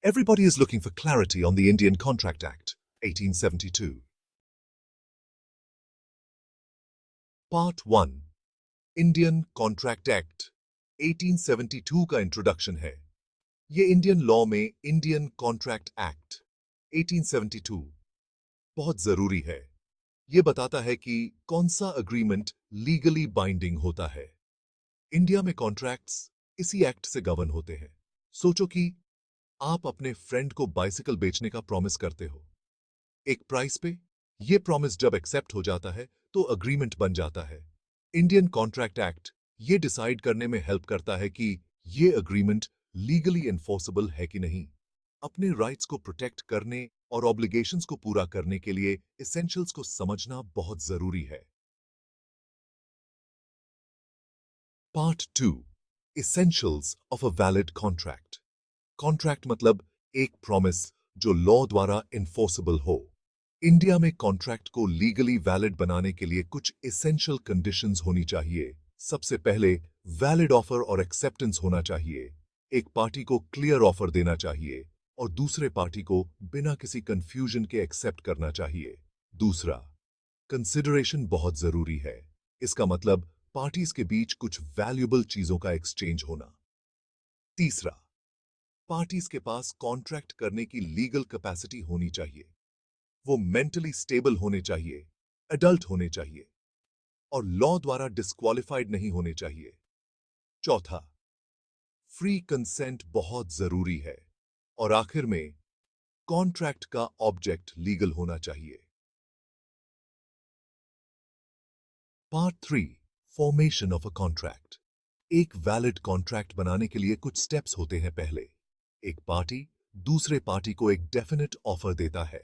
Everybody is looking for clarity on the Indian Contract Act, 1872. Part 1. Indian Contract Act, 1872 का introduction है। ये Indian law में Indian contract act 1872 बहुत जरूरी है। ये बताता है कि कौन सा अग्रीमेंट लीगली बाइंडिंग होता है। इंडिया में कॉन्ट्रैक्ट्स इसी एक्ट से गवर्न होते हैं। सोचो कि आप अपने फ्रेंड को बाइसिकल बेचने का प्रॉमिस करते हो एक प्राइस पे। ये प्रॉमिस जब एक्सेप्ट हो जाता है तो अग्रीमेंट बन जाता है। इंडियन कॉन्ट्रैक्ट एक्ट ये डिसाइड करने में हेल्प करता है कि ये अग्रीमेंट लीगली एनफोर्सेबल है कि नहीं। अपने राइट्स को प्रोटेक्ट करने और ऑब्लिगेशंस को पूरा करने के लिए एसेंशियल्स को समझना बहुत जरूरी है। Part 2. Essentials of a valid contract. Contract मतलब एक प्रॉमिस जो लॉ द्वारा एनफोर्सेबल हो। इंडिया में कॉन्ट्रैक्ट को लीगली वैलिड बनाने के लिए कुछ एसेंशियल कंडीशंस होनी चाहिए। सबसे पहले वैलिड ऑफर और एक्सेप्टेंस होना चाहिए। एक पार्टी को क्लियर ऑफर देना चाहिए और दूसरे पार्टी को बिना किसी कंफ्यूजन के एक्सेप्ट करना चाहिए। दूसरा, कंसिडरेशन बहुत जरूरी है। इसका मतलब पार्टीज के बीच कुछ वैल्यूएबल चीजों का एक्सचेंज होना। तीसरा, पार्टीज के पास कॉन्ट्रैक्ट करने की लीगल कैपेसिटी होनी चाहिए। वो मेंटली स्टेबल होने चाहिए, एडल्ट होने चाहिए और लॉ द्वारा डिस्क्वालिफाइड नहीं होने चाहिए। चौथा, फ्री कंसेंट बहुत जरूरी है। और आखिर में कॉन्ट्रैक्ट का ऑब्जेक्ट लीगल होना चाहिए। Part 3. Formation of a contract. एक वैलिड कॉन्ट्रैक्ट बनाने के लिए कुछ स्टेप्स होते हैं। पहले, एक पार्टी दूसरे पार्टी को एक डेफिनेट ऑफर देता है।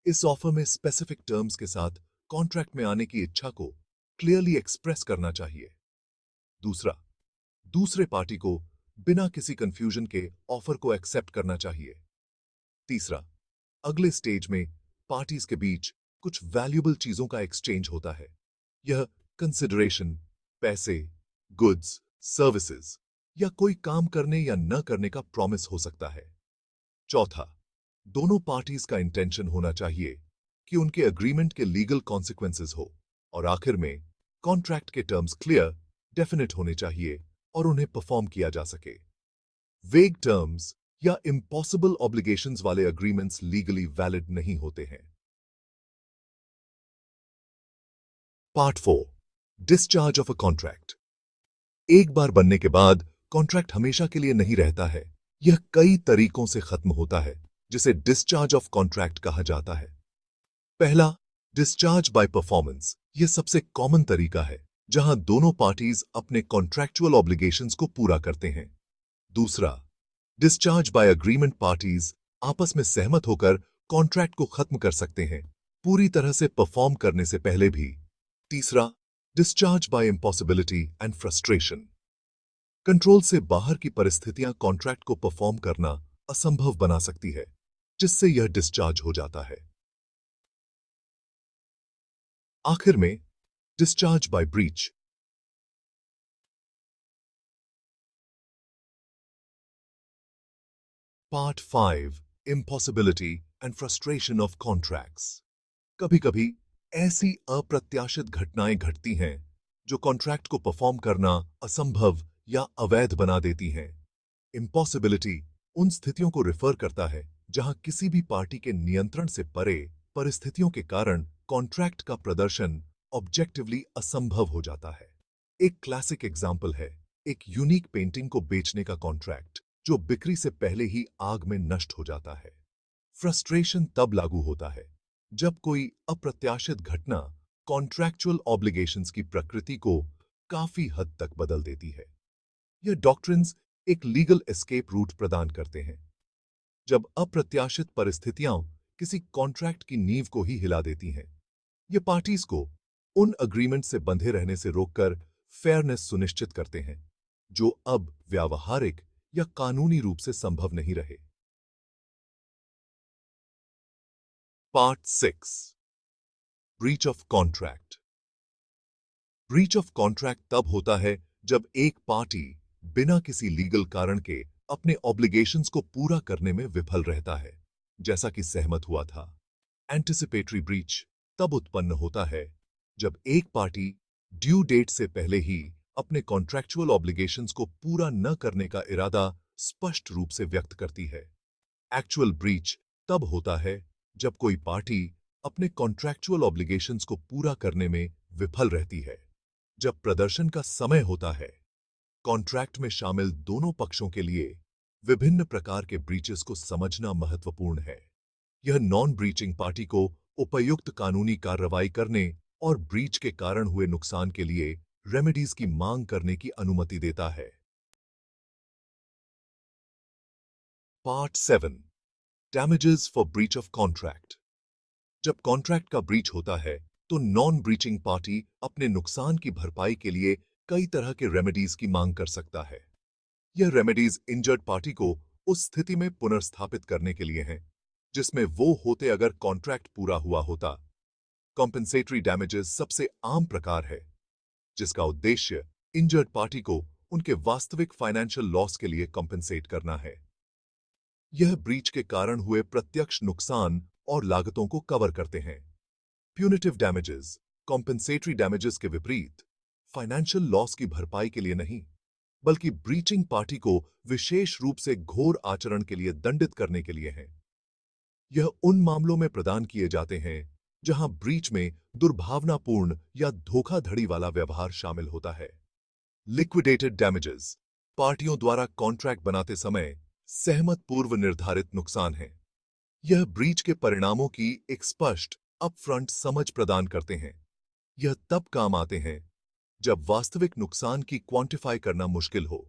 इस ऑफर में स्पेसिफिक टर्म्स के साथ कॉन्ट्रैक्ट में आने की इच्छा को क्लियरली एक्सप्रेस करना चाहिए। दूसरा, दूसरे पार्टी को बिना किसी कंफ्यूजन के ऑफर को एक्सेप्ट करना चाहिए। तीसरा, अगले स्टेज में पार्टीज के बीच कुछ वैल्यूएबल चीजों का एक्सचेंज होता है। यह कंसिडरेशन, पैसे, गुड्स, सर्विसेज या कोई काम करने या न करने का प्रॉमिस हो सकता है। चौथा, दोनों पार्टीज का इंटेंशन होना चाहिए कि उनके अग्रीमेंट के लीगल कॉन्सिक्वेंसेस हो। और आखिर में कॉन्ट्रैक्ट के टर्म्स क्लियर, डेफिनेट होने चाहिए और उन्हें परफॉर्म किया जा सके। वेग टर्म्स या इम्पॉसिबल ऑब्लिगेशंस वाले अग्रीमेंट्स लीगली वैलिड नहीं होते हैं। Part 4. Discharge of a contract. एक बार बनने के बाद कॉन्ट्रैक्ट हमेशा के लिए नहीं रहता है। यह कई तरीकों से खत्म होता है, जिसे डिस्चार्ज ऑफ कॉन्ट्रैक्ट कहा जाता है। पहला, डिस्चार्ज बाय परफॉर्मेंस। यह सबसे कॉमन तरीका है जहां दोनों पार्टीज अपने कॉन्ट्रैक्चुअल ऑब्लिगेशंस को पूरा करते हैं। दूसरा, डिस्चार्ज बाय अग्रीमेंट। पार्टीज आपस में सहमत होकर कॉन्ट्रैक्ट को खत्म कर सकते हैं, पूरी तरह से परफॉर्म करने से पहले भी। तीसरा, discharge by impossibility and frustration. Control से बाहर की परिस्थितियां कॉन्ट्रैक्ट को परफॉर्म करना असंभव बना सकती है, जिससे यह डिस्चार्ज हो जाता है। आखिर में, discharge by breach. Part 5. Impossibility and frustration of contracts. कभी-कभी ऐसी अप्रत्याशित घटनाएं घटती हैं जो कॉन्ट्रैक्ट को परफॉर्म करना असंभव या अवैध बना देती हैं। इम्पॉसिबिलिटी उन स्थितियों को रिफर करता है जहां किसी भी पार्टी के नियंत्रण से परे परिस्थितियों के कारण कॉन्ट्रैक्ट का प्रदर्शन ऑब्जेक्टिवली असंभव हो जाता है। एक क्लासिक एग्जाम्पल है एक यूनिक पेंटिंग को बेचने का कॉन्ट्रैक्ट जो बिक्री से पहले ही आग में नष्ट हो जाता है। फ्रस्ट्रेशन तब लागू होता है जब कोई अप्रत्याशित घटना कॉन्ट्रैक्चुअल ऑब्लिगेशंस की प्रकृति को काफी हद तक बदल देती है। यह डॉक्ट्रिन्स एक लीगल एस्केप रूट प्रदान करते हैं। जब अप्रत्याशित परिस्थितियां किसी कॉन्ट्रैक्ट की नींव को ही हिला देती हैं, ये पार्टीज को उन अग्रीमेंट से बंधे रहने से रोककर फेयरनेस सुनिश्चित करते हैं, जो अब व्यावहारिक या कानूनी रूप से संभव नहीं रहे। Part 6. Breach of contract. Breach of contract तब होता है जब एक पार्टी बिना किसी लीगल कारण के अपने ऑब्लिगेशंस को पूरा करने में विफल रहता है, जैसा कि सहमत हुआ था। एंटिसिपेटरी ब्रीच तब उत्पन्न होता है जब एक पार्टी ड्यू डेट से पहले ही अपने कॉन्ट्रैक्चुअल ऑब्लिगेशंस को पूरा न करने का इरादा स्पष्ट रूप से व्यक्त करती है। एक्चुअल ब्रीच तब होता है जब कोई पार्टी अपने कॉन्ट्रैक्चुअल ऑब्लिगेशंस को पूरा करने में विफल रहती है। जब प्रदर्शन का समय होता है, कॉन्ट्रैक्ट में शामिल दोनों पक्षों के लिए विभिन्न प्रकार के ब्रीचेस को समझना महत्वपूर्ण है। यह नॉन ब्रीचिंग पार्टी को उपयुक्त कानूनी कार्रवाई करने और ब्रीच के कारण हुए नुकसान के लिए रेमेडीज की मांग करने की अनुमति देता है। Part 7, damages for breach of contract. जब कॉन्ट्रैक्ट का ब्रीच होता है तो नॉन ब्रीचिंग पार्टी अपने नुकसान की भरपाई के लिए कई तरह के रेमेडीज की मांग कर सकता है। यह रेमेडीज इंजर्ड पार्टी को उस स्थिति में पुनर्स्थापित करने के लिए हैं जिसमें वो होते अगर कॉन्ट्रैक्ट पूरा हुआ होता। कॉम्पेंसेटरी डैमेजेस सबसे आम प्रकार है जिसका उद्देश्य इंजर्ड पार्टी को उनके वास्तविक फाइनेंशियल लॉस के लिए कॉम्पेंसेट करना है। यह ब्रीच के कारण हुए प्रत्यक्ष नुकसान और लागतों को कवर करते हैं। प्यूनिटिव डैमेजेस कॉम्पेंसेटरी डैमेजेस के विपरीत फाइनेंशियल लॉस की भरपाई के लिए नहीं, बल्कि ब्रीचिंग पार्टी को विशेष रूप से घोर आचरण के लिए दंडित करने के लिए हैं। यह उन मामलों में प्रदान किए जाते हैं जहां ब्रीच में दुर्भावनापूर्ण या धोखाधड़ी वाला व्यवहार शामिल होता है। लिक्विडेटेड डैमेजेस पार्टियों द्वारा कॉन्ट्रैक्ट बनाते समय सहमत पूर्व निर्धारित नुकसान है। यह ब्रीच के परिणामों की एक स्पष्ट अपफ्रंट समझ प्रदान करते हैं। यह तब काम आते हैं जब वास्तविक नुकसान की क्वांटिफाई करना मुश्किल हो।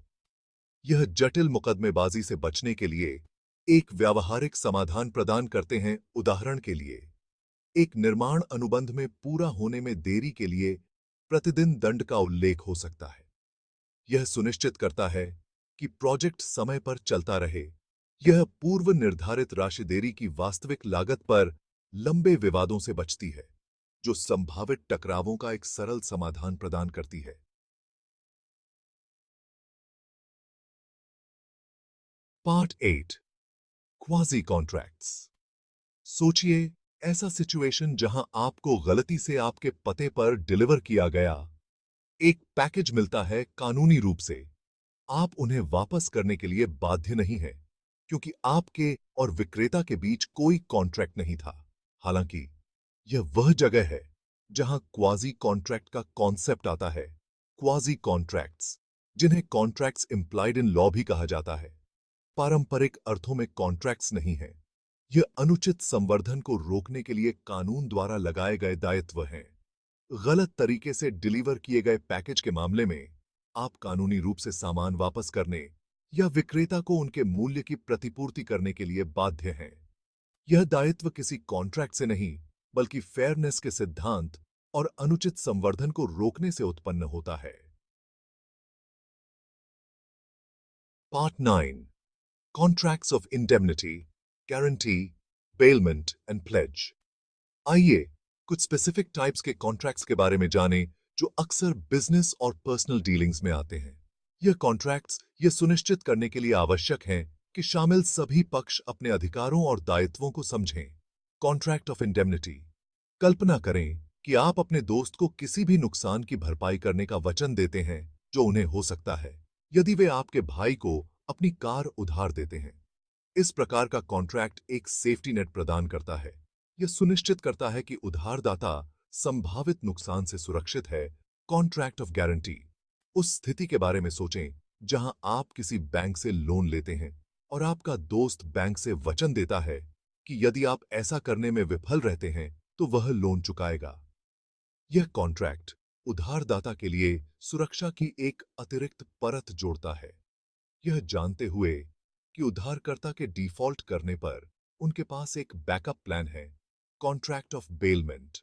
यह जटिल मुकदमेबाजी से बचने के लिए एक व्यावहारिक समाधान प्रदान करते हैं। उदाहरण के लिए, एक निर्माण अनुबंध में पूरा होने में देरी के लिए प्रतिदिन दंड का उल्लेख हो सकता है। यह सुनिश्चित करता है कि प्रोजेक्ट समय पर चलता रहे। यह पूर्व निर्धारित राशि देरी की वास्तविक लागत पर लंबे विवादों से बचती है, जो संभावित टकरावों का एक सरल समाधान प्रदान करती है। Part 8, quasi contracts. सोचिए, ऐसा सिचुएशन जहां आपको गलती से आपके पते पर डिलीवर किया गया एक पैकेज मिलता है। कानूनी रूप से आप उन्हें वापस करने के लिए बाध्य नहीं हैं, क्योंकि आपके और विक्रेता के बीच कोई कॉन्ट्रैक्ट नहीं था। हालांकि यह वह जगह है जहां क्वाजी कॉन्ट्रैक्ट का कॉन्सेप्ट आता है। क्वाजी कॉन्ट्रैक्ट्स, जिन्हें कॉन्ट्रैक्ट्स इम्प्लाइड इन लॉ भी कहा जाता है, पारंपरिक अर्थों में कॉन्ट्रैक्ट्स नहीं हैं। यह अनुचित संवर्धन को रोकने के लिए कानून द्वारा लगाए गए दायित्व हैं। गलत तरीके से डिलीवर किए गए पैकेज के मामले में आप कानूनी रूप से सामान वापस करने या विक्रेता को उनके मूल्य की प्रतिपूर्ति करने के लिए बाध्य हैं। यह दायित्व किसी कॉन्ट्रैक्ट से नहीं, बल्कि फेयरनेस के सिद्धांत और अनुचित संवर्धन को रोकने से उत्पन्न होता है। Part 9, contracts of indemnity, guarantee, bailment and pledge. आइए कुछ स्पेसिफिक टाइप्स के कॉन्ट्रैक्ट्स के बारे में जानें जो अक्सर बिजनेस और पर्सनल डीलिंग्स में आते हैं। यह कॉन्ट्रैक्ट्स यह सुनिश्चित करने के लिए आवश्यक हैं कि शामिल सभी पक्ष अपने अधिकारों और दायित्वों को समझें। Contract of indemnity. कल्पना करें कि आप अपने दोस्त को किसी भी नुकसान की भरपाई करने का वचन देते हैं जो उन्हें हो सकता है यदि वे आपके भाई को अपनी कार उधार देते हैं। इस प्रकार का कॉन्ट्रैक्ट एक सेफ्टी नेट प्रदान करता है। यह सुनिश्चित करता है कि उधारदाता संभावित नुकसान से सुरक्षित है। Contract of guarantee. उस स्थिति के बारे में सोचें जहां आप किसी बैंक से लोन लेते हैं और आपका दोस्त बैंक से वचन देता है कि यदि आप ऐसा करने में विफल रहते हैं तो वह लोन चुकाएगा। यह कॉन्ट्रैक्ट उधारदाता के लिए सुरक्षा की एक अतिरिक्त परत जोड़ता है, यह जानते हुए कि उधारकर्ता के डिफॉल्ट करने पर उनके पास एक बैकअप प्लान है। Contract of bailment.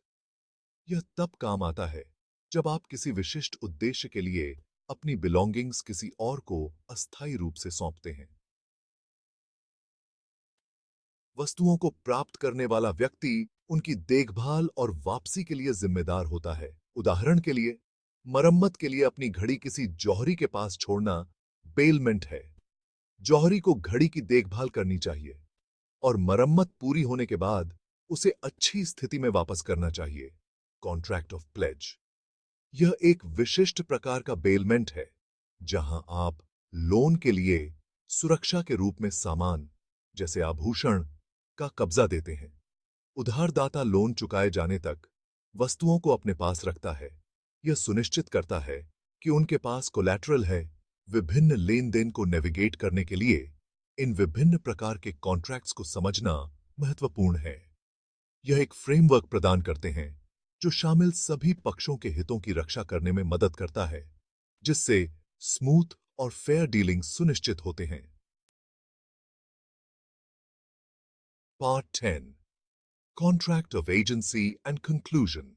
यह तब काम आता है जब आप किसी विशिष्ट उद्देश्य के लिए अपनी बिलोंगिंग्स किसी और को अस्थायी रूप से सौंपते हैं। वस्तुओं को प्राप्त करने वाला व्यक्ति उनकी देखभाल और वापसी के लिए जिम्मेदार होता है। उदाहरण के लिए, मरम्मत के लिए अपनी घड़ी किसी जौहरी के पास छोड़ना बेलमेंट है। जौहरी को घड़ी की देखभाल करनी चाहिए और मरम्मत पूरी होने के बाद उसे अच्छी स्थिति में वापस करना चाहिए। कॉन्ट्रैक्ट ऑफ प्लेज यह एक विशिष्ट प्रकार का बेलमेंट है जहां आप लोन के लिए सुरक्षा के रूप में सामान जैसे आभूषण का कब्जा देते हैं। उधारदाता लोन चुकाए जाने तक वस्तुओं को अपने पास रखता है। यह सुनिश्चित करता है कि उनके पास कोलैटरल है। विभिन्न लेन देन को नेविगेट करने के लिए इन विभिन्न प्रकार के कॉन्ट्रैक्ट्स को समझना महत्वपूर्ण है। यह एक फ्रेमवर्क प्रदान करते हैं जो शामिल सभी पक्षों के हितों की रक्षा करने में मदद करता है, जिससे स्मूथ और फेयर डीलिंग सुनिश्चित होते हैं। Part 10 contract of agency and conclusion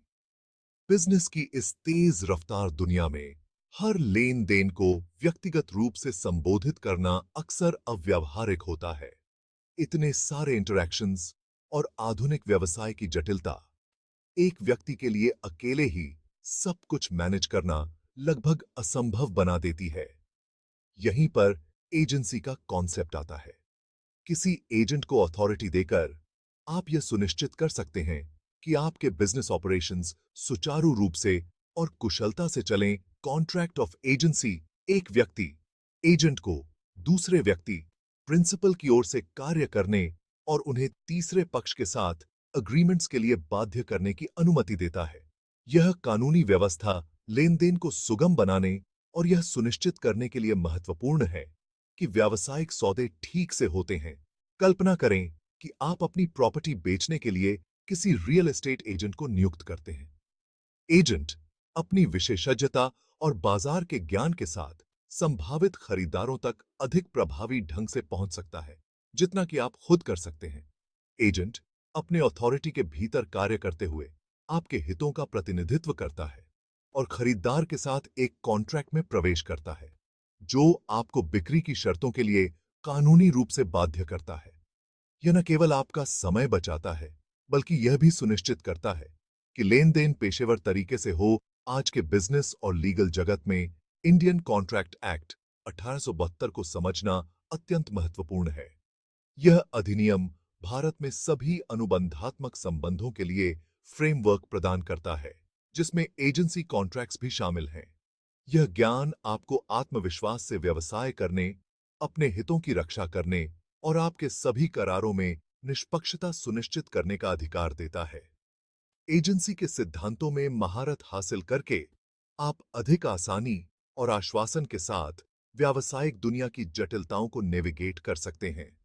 business की इस तेज रफ्तार दुनिया में हर लेन देन को व्यक्तिगत रूप से संबोधित करना अक्सर अव्यावहारिक होता है। इतने सारे इंटरैक्शंस और आधुनिक व्यवसाय की जटिलता एक व्यक्ति के लिए अकेले ही सब कुछ मैनेज करना लगभग असंभव बना देती है। यहीं पर एजेंसी का कॉन्सेप्ट आता है। किसी एजेंट को अथॉरिटी देकर आप यह सुनिश्चित कर सकते हैं कि आपके बिजनेस ऑपरेशंस सुचारू रूप से और कुशलता से चलें। कॉन्ट्रैक्ट ऑफ एजेंसी एक व्यक्ति एजेंट को दूसरे व्यक्ति प्रिंसिपल की ओर से कार्य करने और उन्हें तीसरे पक्ष के साथ अग्रीमेंट्स के लिए बाध्य करने की अनुमति देता है। यह कानूनी व्यवस्था लेनदेन को सुगम बनाने और यह सुनिश्चित करने के लिए महत्वपूर्ण है कि व्यावसायिक सौदे ठीक से होते हैं। कल्पना करें कि आप अपनी प्रॉपर्टी बेचने के लिए किसी रियल एस्टेट एजेंट को नियुक्त करते हैं। एजेंट अपनी विशेषज्ञता और बाजार के ज्ञान के साथ संभावित खरीदारों तक अधिक प्रभावी ढंग से पहुंच सकता है जितना कि आप खुद कर सकते हैं। एजेंट अपने अथॉरिटी के भीतर कार्य करते हुए आपके हितों का प्रतिनिधित्व करता है और खरीदार के साथ एक कॉन्ट्रैक्ट में प्रवेश करता है जो आपको बिक्री की शर्तों के लिए कानूनी रूप से बाध्य करता है। यह न केवल आपका समय बचाता है बल्कि यह भी सुनिश्चित करता है कि लेन देन पेशेवर तरीके से हो। आज के बिजनेस और लीगल जगत में इंडियन कॉन्ट्रैक्ट एक्ट 1872 को समझना अत्यंत महत्वपूर्ण है। यह अधिनियम भारत में सभी अनुबंधात्मक संबंधों के लिए फ्रेमवर्क प्रदान करता है जिसमें एजेंसी कॉन्ट्रैक्ट्स भी शामिल हैं। यह ज्ञान आपको आत्मविश्वास से व्यवसाय करने, अपने हितों की रक्षा करने और आपके सभी करारों में निष्पक्षता सुनिश्चित करने का अधिकार देता है। एजेंसी के सिद्धांतों में महारत हासिल करके आप अधिक आसानी और आश्वासन के साथ व्यावसायिक दुनिया की जटिलताओं को नेविगेट कर सकते हैं।